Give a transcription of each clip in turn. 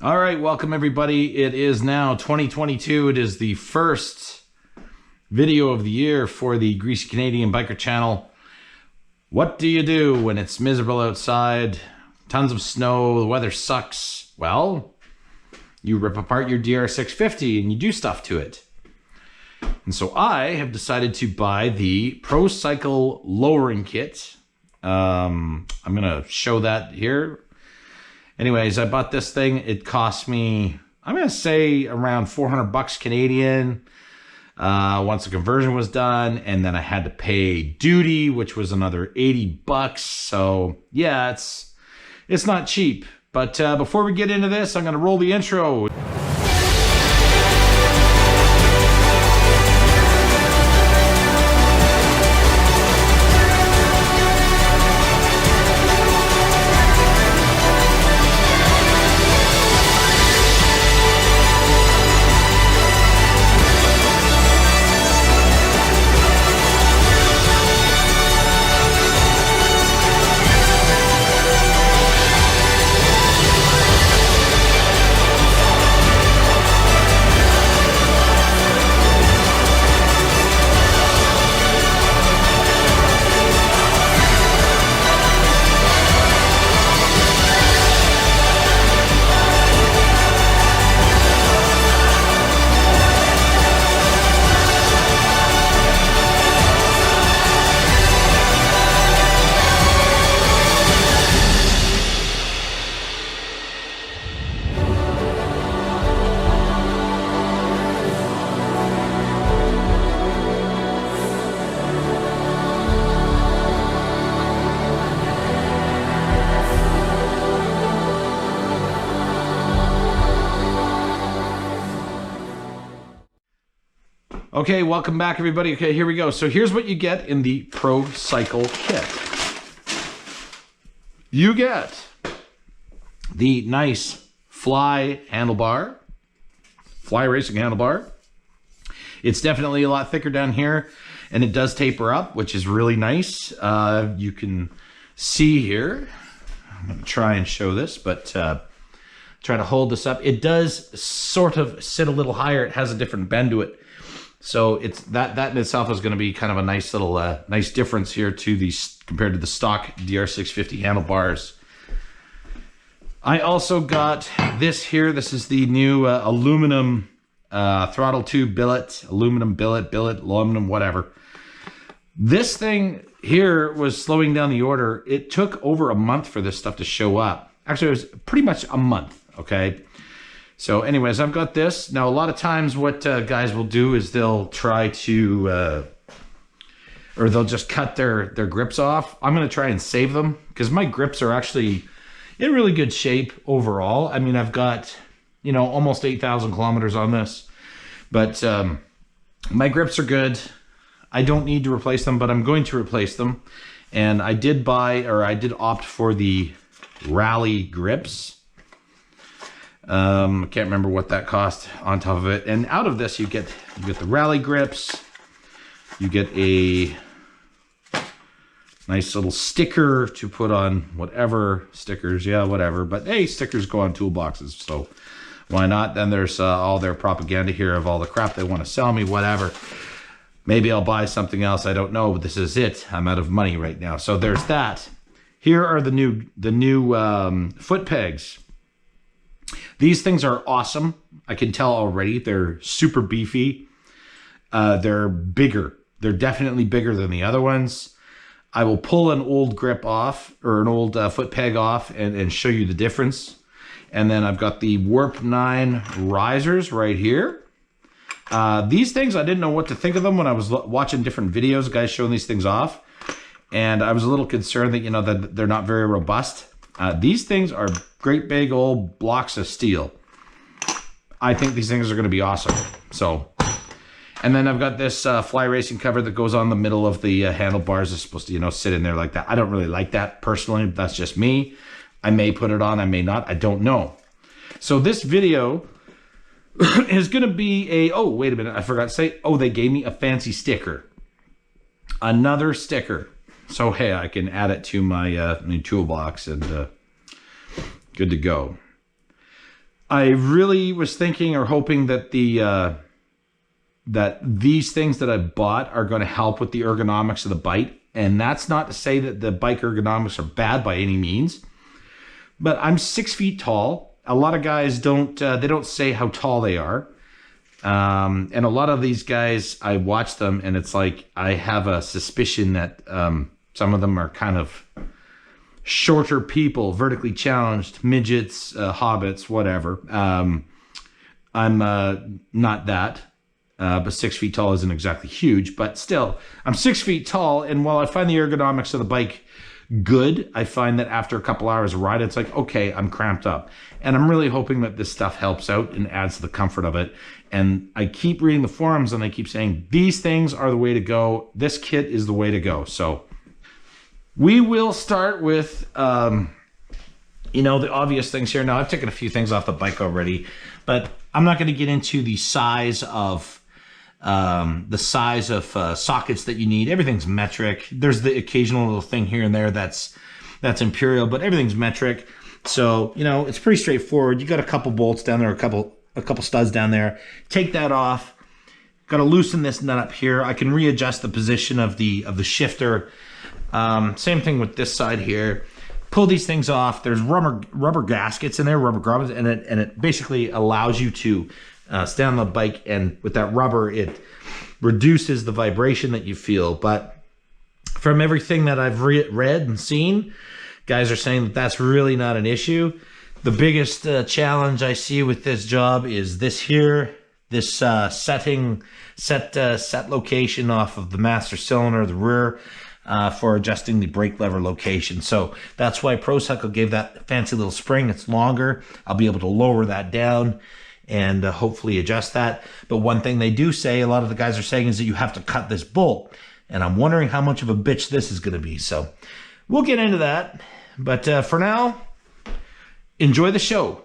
All right, welcome everybody. It is now 2022. It is the first video of the year for the Greasy Canadian Biker channel. What do you do when it's miserable outside, tons of snow, the weather sucks? Well, you rip apart your DR650 and you do stuff to it. And so I have decided to buy the Procycle lowering kit. I'm going to show that here. Anyways, I bought this thing. It cost me, I'm going to say around 400 bucks Canadian once the conversion was done. And then I had to pay duty, which was another 80 bucks. So yeah, it's not cheap. But before we get into this, I'm going to roll the intro. Okay, welcome back everybody. Okay, here we go. So here's what you get in the Procycle kit. You get the nice fly handlebar, fly racing handlebar. It's definitely a lot thicker down here and it does taper up, which is really nice. You can see here, I'm gonna try and show this, but try to hold this up. It does sort of sit a little higher. It has a different bend to it. So it's that in itself is going to be kind of a nice little nice difference here to the compared to the stock DR650 handlebars. I also got this here. This is the new aluminum throttle tube billet, aluminum billet, aluminum whatever. This thing here was slowing down the order. It took over a month for this stuff to show up. Actually, it was pretty much a month. Okay. So anyways, I've got this. Now, a lot of times what guys will do is they'll try to, or they'll just cut their grips off. I'm going to try and save them because my grips are actually in really good shape overall. I mean, I've got, you know, almost 8,000 kilometers on this, but my grips are good. I don't need to replace them, but I'm going to replace them. And I did opt for the Rally grips. I can't remember what that cost on top of it. And out of this, you get the Rally grips. You get a nice little sticker to put on whatever stickers. Yeah, whatever. But hey, stickers go on toolboxes, so why not? Then there's all their propaganda here of all the crap they want to sell me, whatever. Maybe I'll buy something else. I don't know, but this is it. I'm out of money right now. So there's that. Here are the new foot pegs. These things are awesome. I can tell already. They're super beefy. They're bigger. They're definitely bigger than the other ones. I will pull an old grip off or an old foot peg off and show you the difference. And then I've got the Warp 9 risers right here. These things, I didn't know what to think of them when I was watching different videos, guys showing these things off. And I was a little concerned that, you know, that they're not very robust. These things are great big old blocks of steel. I think these things are going to be awesome. So, and then I've got this fly racing cover that goes on the middle of the handlebars. It's supposed to, you know, sit in there like that. I don't really like that personally. That's just me. I may put it on. I may not. I don't know. So this video is going to be a, oh, wait a minute. I forgot to say, oh, they gave me a fancy sticker. Another sticker. So, hey, I can add it to my new toolbox and good to go. I really was thinking or hoping that that these things that I bought are going to help with the ergonomics of the bike. And that's not to say that the bike ergonomics are bad by any means, but I'm 6 feet tall. A lot of guys don't say how tall they are. And a lot of these guys, I watch them and it's like, I have a suspicion that some of them are kind of shorter people, vertically challenged, midgets, hobbits, whatever. I'm not that. But 6 feet tall isn't exactly huge, but still, I'm 6 feet tall. And while I find the ergonomics of the bike good, I find that after a couple hours of ride, it's like, okay, I'm cramped up. And I'm really hoping that this stuff helps out and adds to the comfort of it. And I keep reading the forums and they keep saying, these things are the way to go. This kit is the way to go. So we will start with, the obvious things here. Now, I've taken a few things off the bike already, but I'm not going to get into the size of sockets that you need. Everything's metric. There's the occasional little thing here and there that's imperial, but everything's metric. So, it's pretty straightforward. You got a couple bolts down there, a couple studs down there. Take that off. Got to loosen this nut up here. I can readjust the position of the shifter. Same thing with this side here. Pull these things off. There's rubber gaskets in there, rubber grommets, and it basically allows you to stay on the bike, and with that rubber, it reduces the vibration that you feel. But from everything that I've read and seen, guys are saying that that's really not an issue. The biggest challenge I see with this job is this here, this set location off of the master cylinder, the rear, for adjusting the brake lever location. So that's why Procycle gave that fancy little spring. It's longer. I'll be able to lower that down and hopefully adjust that. But one thing they do say, a lot of the guys are saying, is that you have to cut this bolt. And I'm wondering how much of a bitch this is going to be. So we'll get into that. But for now, enjoy the show.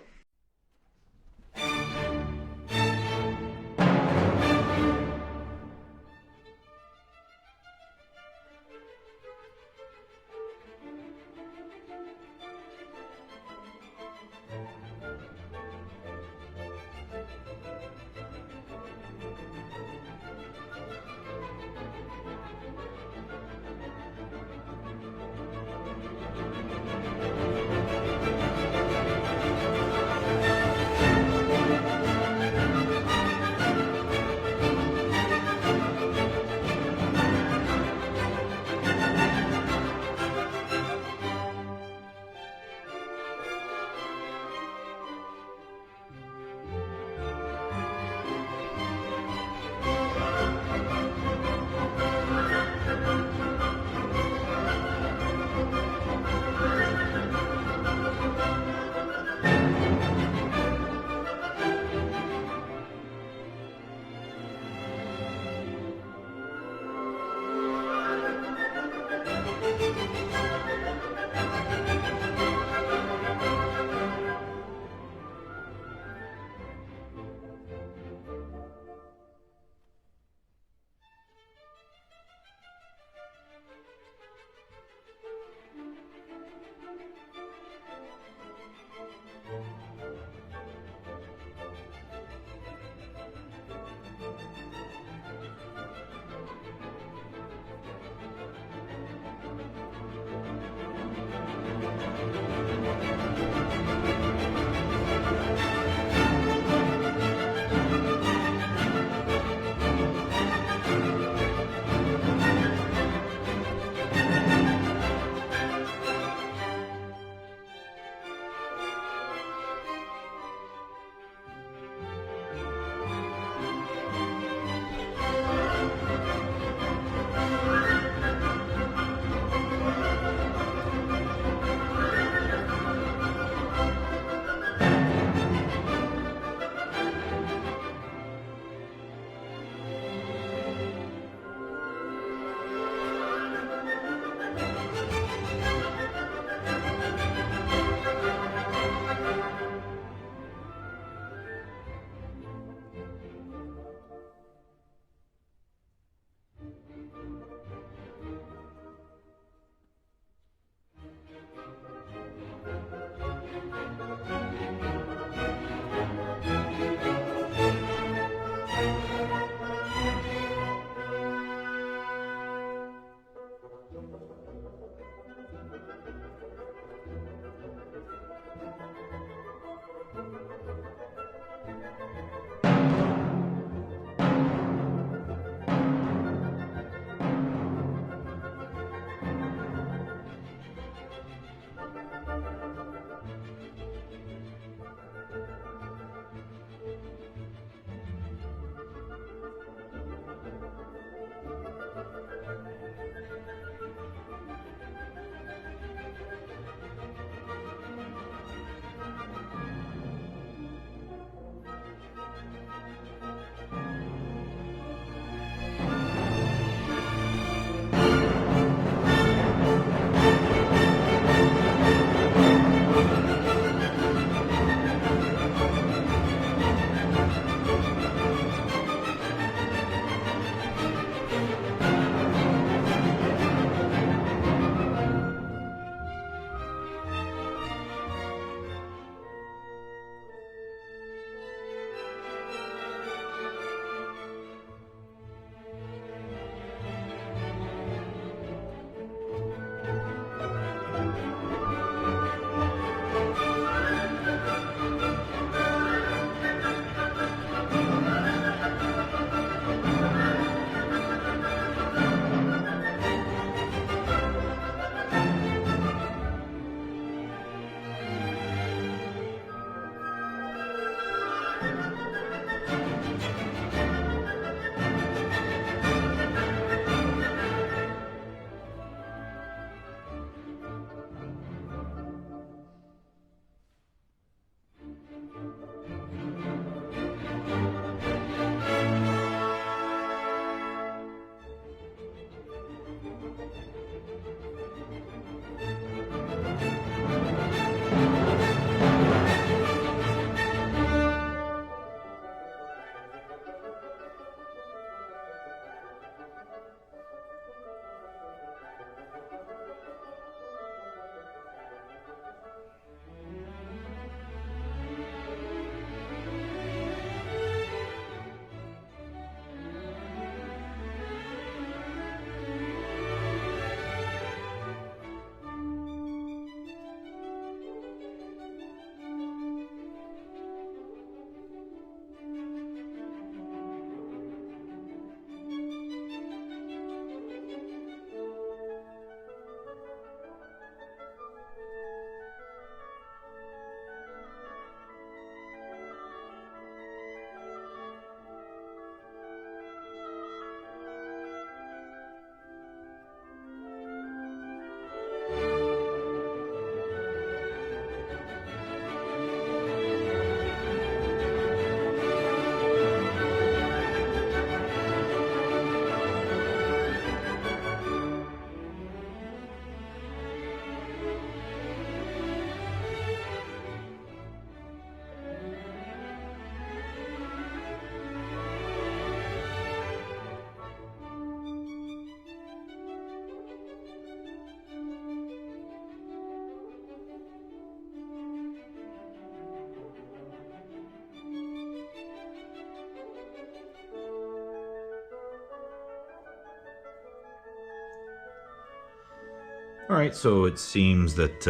All right, so it seems that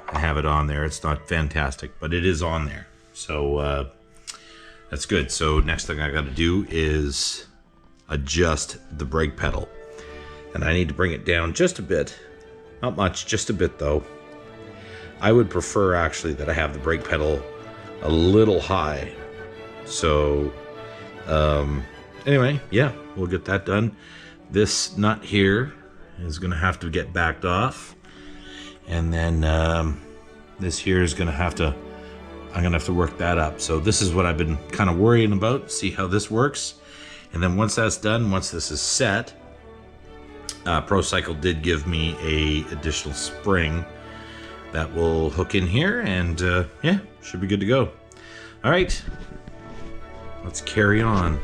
I have it on there. It's not fantastic, but it is on there. So that's good. So next thing I got to do is adjust the brake pedal. And I need to bring it down just a bit. Not much, just a bit though. I would prefer actually that I have the brake pedal a little high. So anyway, yeah, we'll get that done. This nut here is going to have to get backed off. And then this here is going to have to, I'm going to have to work that up. So this is what I've been kind of worrying about, see how this works. And then once that's done, once this is set, Procycle did give me a additional spring that will hook in here, and yeah, should be good to go. All right, let's carry on.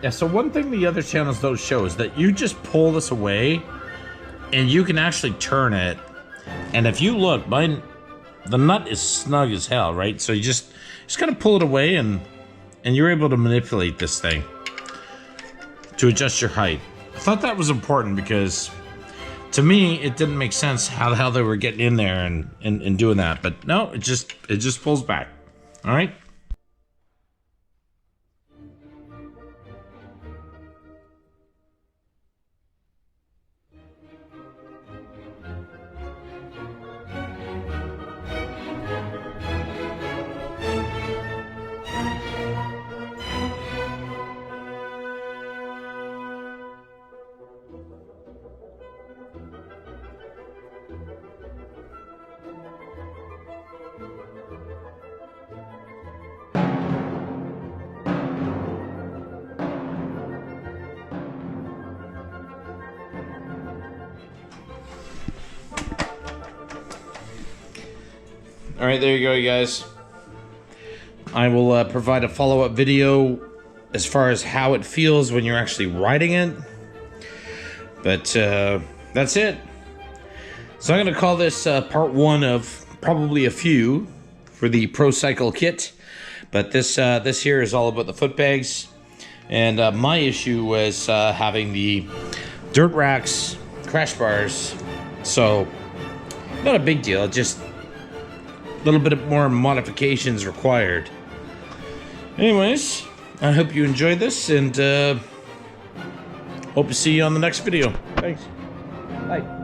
Yeah, so one thing the other channels don't show is that you just pull this away and you can actually turn it. And if you look, mine, the nut is snug as hell, right? So you just kind of pull it away and you're able to manipulate this thing to adjust your height. I thought that was important because to me, it didn't make sense how the hell they were getting in there and doing that. But no, it just pulls back. All right. All right, there you go, you guys. I will provide a follow-up video as far as how it feels when you're actually riding it. But that's it. So I'm going to call this part one of probably a few for the Procycle kit. But this here is all about the foot pegs. And my issue was having the dirt racks, crash bars. So not a big deal, just a little bit more modifications required. Anyways, I hope you enjoyed this, and hope to see you on the next video. Thanks. Bye.